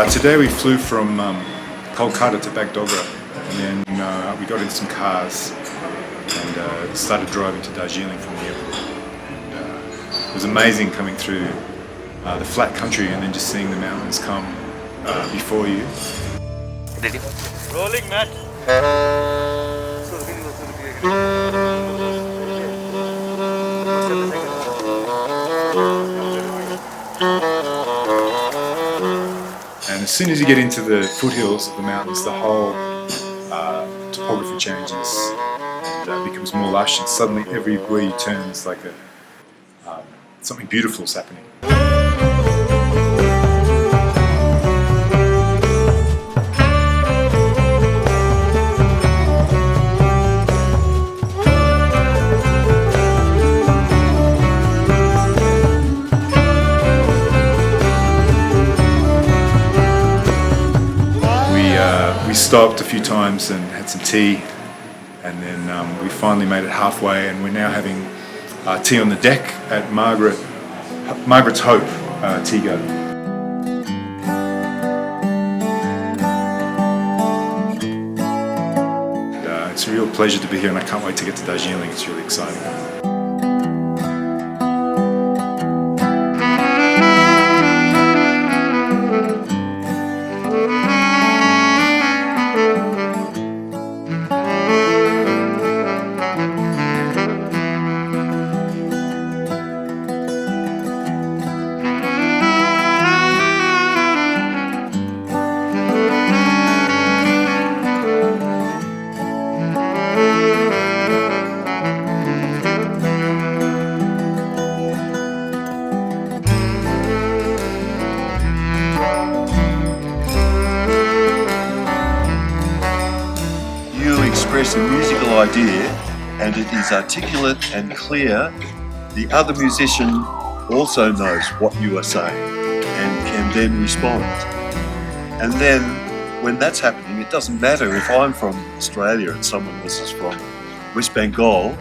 Today we flew from Kolkata to Bagdogra, and then we got in some cars and started driving to Darjeeling from the airport. And, it was amazing coming through the flat country and then just seeing the mountains come before you. Ready? Rolling, Matt. And as soon as you get into the foothills of the mountains, the whole topography changes and becomes more lush, and suddenly everywhere you turn it's like something beautiful is happening. We stopped a few times and had some tea, and then we finally made it halfway, and we're now having tea on the deck at Margaret's Hope Tea Garden. It's a real pleasure to be here, and I can't wait to get to Darjeeling. It's really exciting. Express a musical idea and it is articulate and clear, the other musician also knows what you are saying and can then respond. And then when that's happening, it doesn't matter if I'm from Australia and someone else is from West Bengal,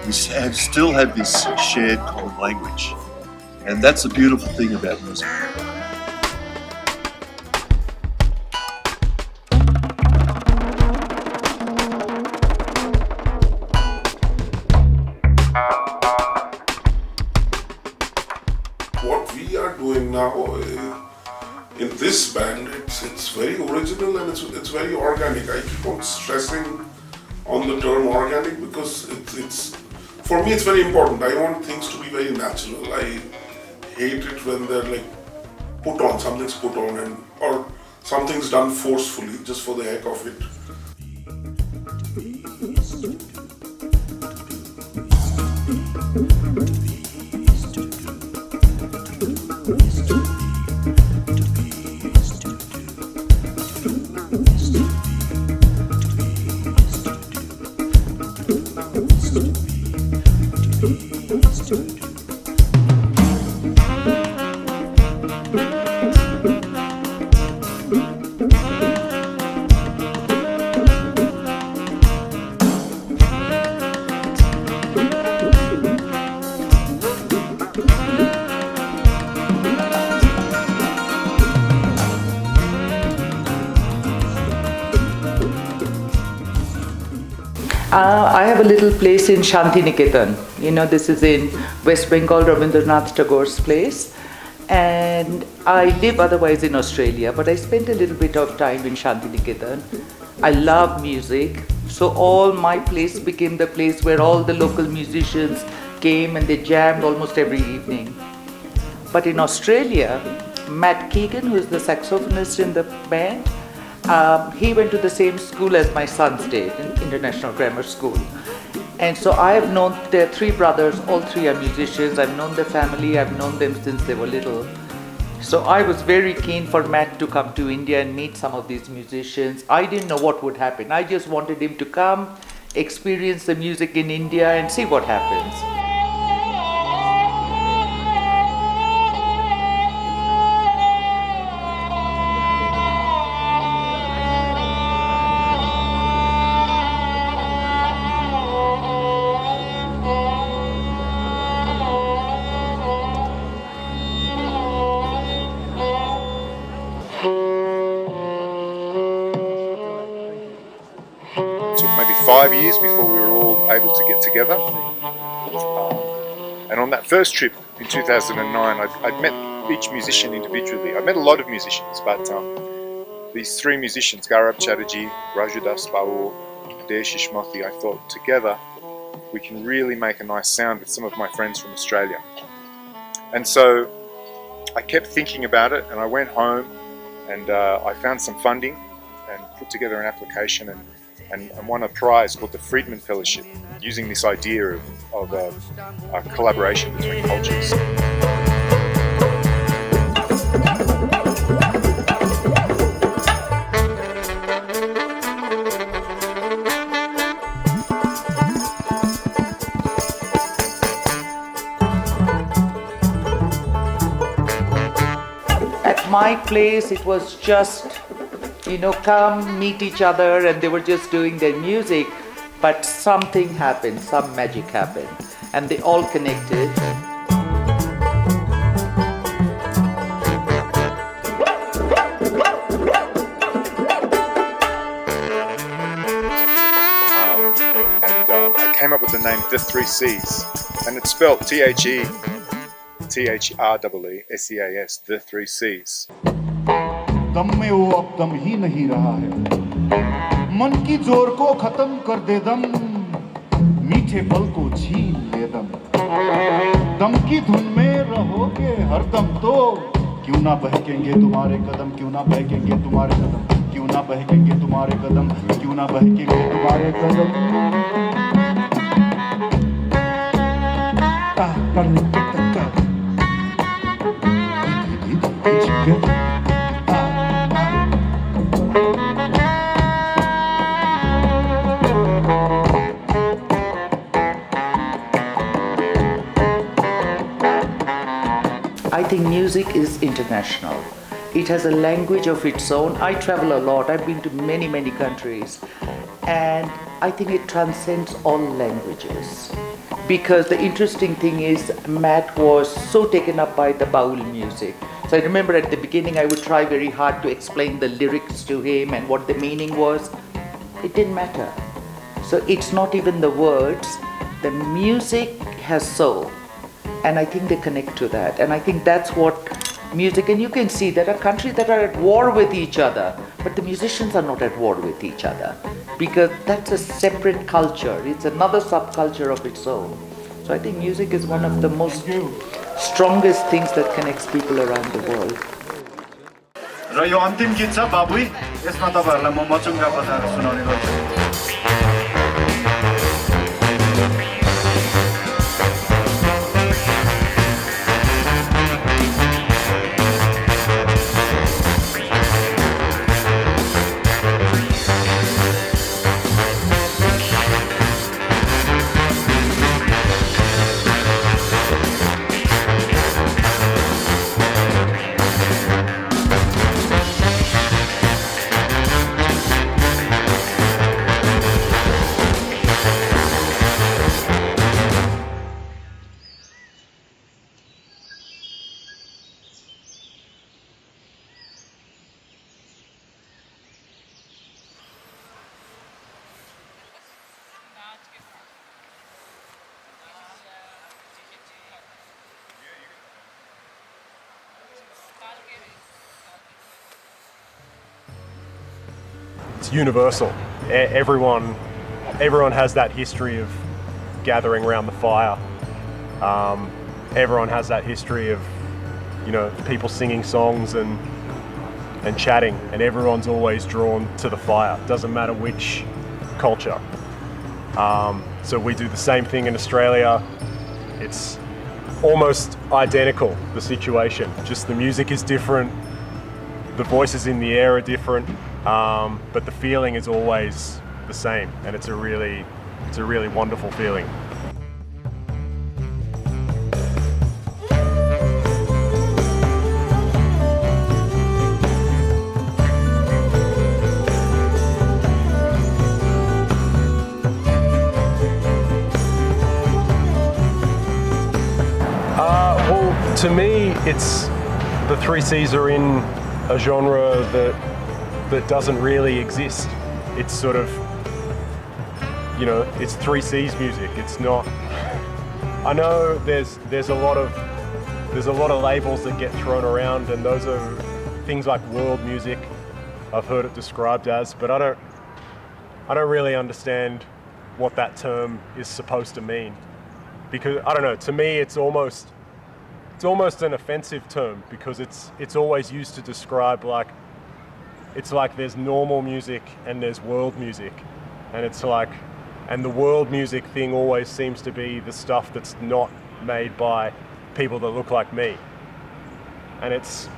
we still have this shared common language. And that's the beautiful thing about music. What we are doing now in this band, it's very original and it's very organic. I keep on stressing on the term organic because it's for me it's very important. I want things to be very natural. I hate it when they're like put on, something's put on or something's done forcefully just for the heck of it. I have a little place in Shantiniketan. This is in West Bengal, Rabindranath Tagore's place. And I live otherwise in Australia, but I spent a little bit of time in Shantiniketan. I love music, so all my place became the place where all the local musicians came and they jammed almost every evening. But in Australia, Matt Keegan, who is the saxophonist in the band, he went to the same school as my sons did, in International Grammar School. And so I have known their three brothers, all three are musicians. I've known their family, I've known them since they were little. So I was very keen for Matt to come to India and meet some of these musicians. I didn't know what would happen. I just wanted him to come, experience the music in India and see what happens. 5 years before we were all able to get together. And on that first trip in 2009, I'd met each musician individually. I met a lot of musicians, but these three musicians, Gaurav Chatterjee, Rajudas Baul, Deshish Mothi, I thought together we can really make a nice sound with some of my friends from Australia. And so I kept thinking about it, and I went home and I found some funding and put together an application and won a prize called the Friedman Fellowship, using this idea of a collaboration between cultures. At my place, it was just, come meet each other, and they were just doing their music, but something happened, some magic happened, and they all connected. I came up with the name The Three C's, and it's spelled THETHREESEAS, The Three C's. दम में वो अब दम ही नहीं रहा है, मन की जोर को खत्म कर दे दम, मीठे पल को छीन ले दम, दम की धुन में रहोगे हरदम तो क्यों ना बहकेंगे तुम्हारे कदम, क्यों ना बहकेंगे तुम्हारे कदम, क्यों ना बहकेंगे तुम्हारे कदम, क्यों ना बहकेंगे तुम्हारे कदम। I think music is international. It has a language of its own. I travel a lot. I've been to many, many countries. And I think it transcends all languages. Because the interesting thing is, Matt was so taken up by the Baul music. So I remember at the beginning I would try very hard to explain the lyrics to him and what the meaning was. It didn't matter. So it's not even the words. The music has soul. And I think they connect to that. And I think that's what music, and you can see there are countries that are at war with each other, but the musicians are not at war with each other, because that's a separate culture. It's another subculture of its own. So I think music is one of the most strongest things that connects people around the world. र यो अन्तिम गीत छ बाबुई, यसमा तपाईहरुलाई म मचुङ्गा बजाएर सुनाउने गर्छु। It's universal. Everyone has that history of gathering around the fire. Everyone has that history of, people singing songs and chatting, and everyone's always drawn to the fire. Doesn't matter which culture. So we do the same thing in Australia. It's almost identical, the situation. Just the music is different, the voices in the air are different, but the feeling is always the same, and it's a really wonderful feeling. To me, it's the Three C's are in a genre that doesn't really exist. It's sort of, you know, it's 3C's music. It's not. I know there's a lot of labels that get thrown around, and those are things like world music. I've heard it described as, but I don't really understand what that term is supposed to mean, because I don't know. To me, it's almost an offensive term, because it's always used to describe it's like there's normal music and there's world music, and it's like, and the world music thing always seems to be the stuff that's not made by people that look like me, and it's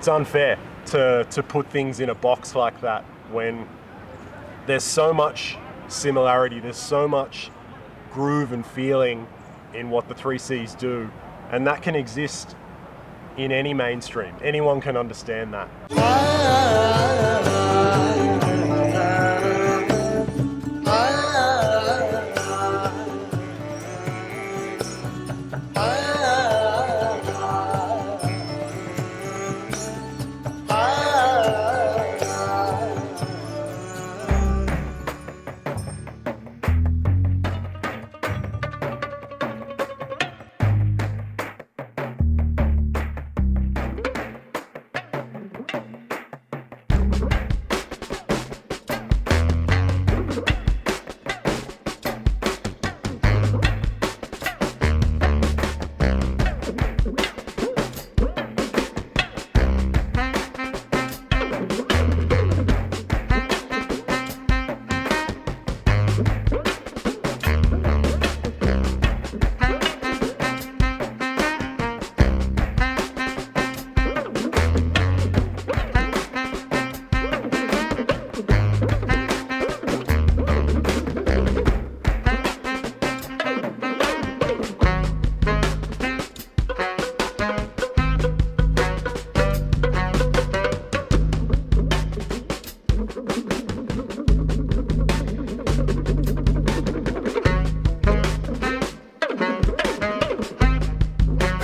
unfair to put things in a box like that when there's so much similarity, there's so much groove and feeling in what the 3Cs do, and that can exist in any mainstream. Anyone can understand that.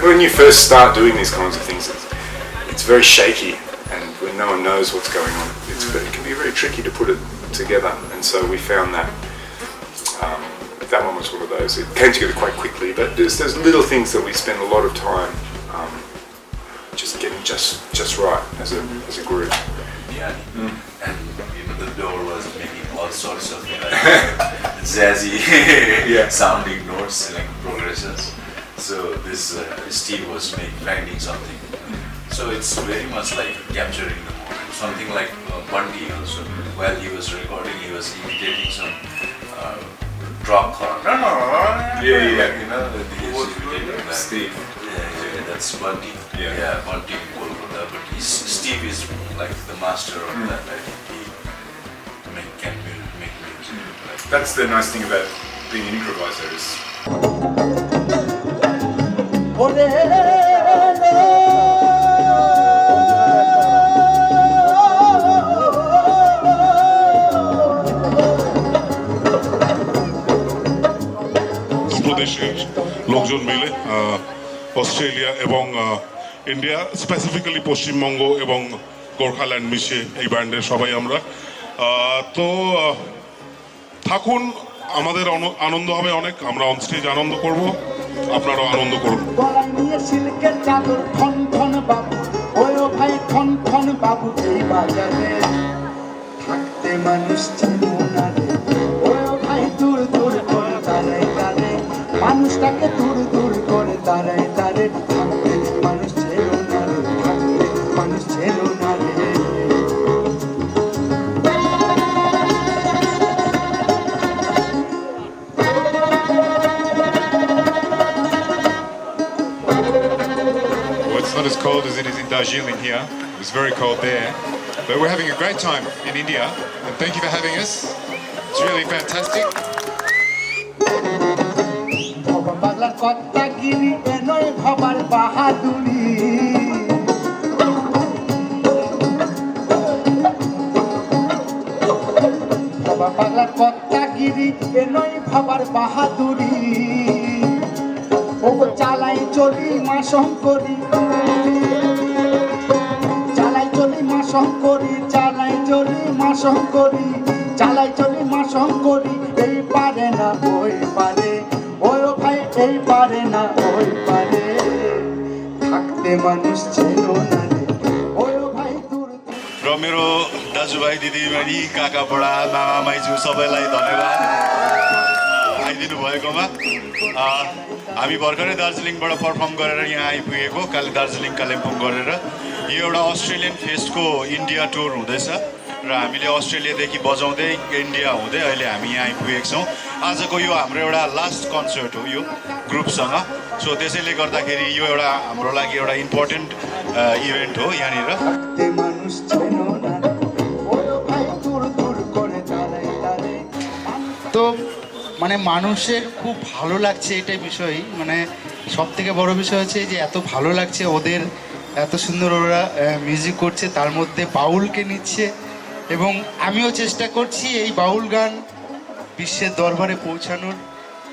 When you first start doing these kinds of things, it's very shaky, and when no one knows what's going on, it can be very tricky to put it together. And so we found that that one was one of those. It came together quite quickly, but there's little things that we spend a lot of time just getting just right as a group. Yeah, and the door was making all sorts of jazzy sounding notes, like progressions. So this Steve was finding something. So it's very much like capturing the moment. Something like Bundy also. While he was recording, he was imitating some drop chord. You know, he was imitating that. Steve. Yeah, that's Bundy. Yeah, Bundy in Kolkata. But Steve is like the master of that. I think he can make music. That's the nice thing about being an improviser is. প্রদেশের লোকজন মিলে Australia এবং India, specifically Paschimbanga এবং গোর্খাল্যান্ড মিশে এই ব্যান্ডের সবাই আমরা। তো থাকুন, আমাদের আনন্দ হবে অনেক, আমরা অন স্টেজ আনন্দ করব, আপনারাও আনন্দ করুন। গলায় নিয়ে সিল্কের চাদর খন খন বাবু, ওই ভাই খন খন বাবু, এই বাজারে থাকতে মানুষ ছিল না রে, ওই ভাই দূর দূর করে দাঁড়ায় দাঁড়ে, মানুষটাকে দূর দূর করে দাঁড়ায় দাঁড়ে, থাকতে মানুষ ছিল না রে, থাকতে মানুষ ছিল না রে। It's not as cold as it is in Darjeeling here. It was very cold there. But we're having a great time in India, and thank you for having us. It's really fantastic. বাংলার কত্তাগিরি এ নয় ভাবার বাহাদুরি, বাংলার কত্তাগিরি এ নয় ভাবার বাহাদুরি, ও চালাই চলি মা শঙ্করী, চালাই চলি মা শঙ্করী, চালাই চলি মা শঙ্করী, চালাই চলি এই পারে না ওই পারে থাকতে মানুষ চেনো না রে ওই ভাই দূর र मेरो दाजुभाइ दिदीबहिनी काका बडा मामा माइजू सबैलाई धन्यवाद आइदिनु भएकोमा हामी भर्खरै दार्जिलिङबाट पर्फर्म गरेर यहाँ आइपुगेको दार्जिलिङ कालिम्पोङ गरेर यो एउटा अस्ट्रेलियन फेस्टको इन्डिया टुर हुँदैछ र हामीले अस्ट्रेलियादेखि बजाउँदै इन्डिया हुँदै अहिले हामी यहाँ आइपुगेको छौँ आजको यो हाम्रो एउटा लास्ट कन्सर्ट हो यो ग्रुपसँग सो त्यसैले गर्दाखेरि यो एउटा हाम्रो लागि एउटा इम्पोर्टेन्ट इभेन्ट हो यहाँनिर থাকতে মানুষ চেনো না রে ওই ভাই দূর দূর করে তারে তারে তো মানে মানুষের খুব ভালো লাগছে এটাই বিষয় মানে সব থেকে বড় বিষয় হচ্ছে যে এত ভালো লাগছে ওদের এত সুন্দর ওরা মিউজিক করছে তার মধ্যে বাউলকে নিচ্ছে এবং আমিও চেষ্টা করছি এই বাউল গান বিশ্বের দরবারে পৌঁছানোর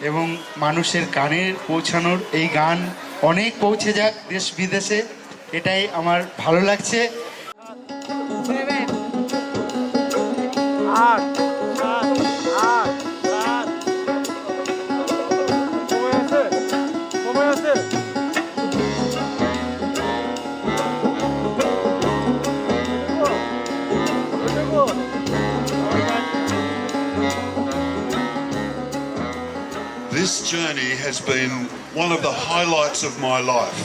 এবং মানুষের কানে পৌঁছানোর এই গান অনেক পৌঁছে যাক দেশ বিদেশে এটাই আমার ভালো লাগছে This journey has been one of the highlights of my life.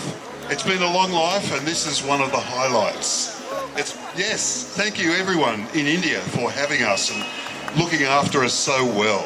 It's been a long life and this is one of the highlights. Yes, thank you everyone in India for having us and looking after us so well.